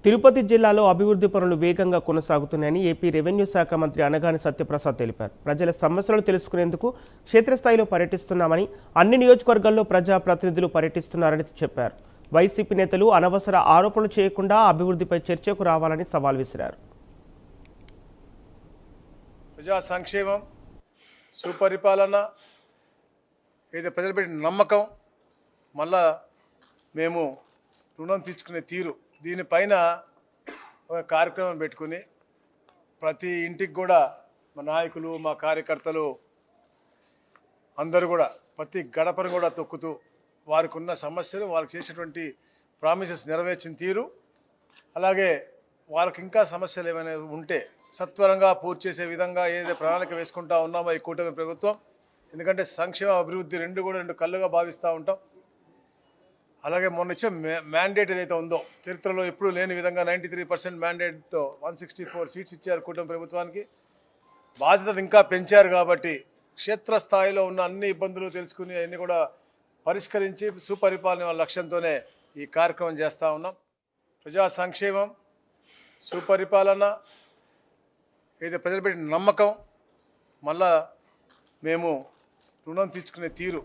తిరుపతి జిల్లాలో అభివృద్ధి పనులు వేగంగా కొనసాగుతున్నాయని ఏపీ రెవెన్యూ శాఖ మంత్రి అనగాని సత్యప్రసాద్ తెలిపారు. ప్రజల సమస్యలు తెలుసుకునేందుకు క్షేత్రస్థాయిలో పర్యటిస్తున్నామని, అన్ని నియోజకవర్గాల్లో ప్రజాప్రతినిధులు పర్యటిస్తున్నారని చెప్పారు. వైసీపీ నేతలు అనవసర ఆరోపణలు చేయకుండా అభివృద్ధిపై చర్చకు రావాలని సవాల్ విసిరారు. ప్రజా సంక్షేమం, సుపరిపాలన, ఏదో ప్రజలు పెట్టిన నమ్మకం, మళ్ళా మేము రుణం తీర్చుకునే తీరు, దీనిపైన ఒక కార్యక్రమం పెట్టుకుని ప్రతి ఇంటికి కూడా మా నాయకులు, మా కార్యకర్తలు అందరూ కూడా ప్రతి గడపను కూడా తొక్కుతూ వారికి ఉన్న సమస్యలు, వాళ్ళకి చేసేటువంటి ప్రామిసెస్ నెరవేర్చిన తీరు, అలాగే వాళ్ళకి ఇంకా సమస్యలు ఏమైనా ఉంటే సత్వరంగా పూర్తి చేసే విధంగా ఏదైతే ప్రణాళిక వేసుకుంటా ఉన్నామో ఈ కూటమి ప్రభుత్వం. ఎందుకంటే సంక్షేమ అభివృద్ధి రెండు కళ్ళుగా భావిస్తూ ఉంటాం. అలాగే మొన్న ఇచ్చిన మ్యాండేట్ ఏదైతే ఉందో, చరిత్రలో ఎప్పుడూ లేని విధంగా 93% మ్యాండేట్తో 164 సీట్స్ ఇచ్చారు కూటమి ప్రభుత్వానికి. బాధ్యత ఇంకా పెంచారు కాబట్టి క్షేత్రస్థాయిలో ఉన్న అన్ని ఇబ్బందులు తెలుసుకుని అన్నీ కూడా పరిష్కరించి సుపరిపాలన లక్ష్యంతోనే ఈ కార్యక్రమం చేస్తూ ఉన్నాం. ప్రజా సంక్షేమం, సుపరిపాలన, ఏదో ప్రజలు పెట్టిన నమ్మకం, మళ్ళా మేము రుణం తీర్చుకునే తీరు,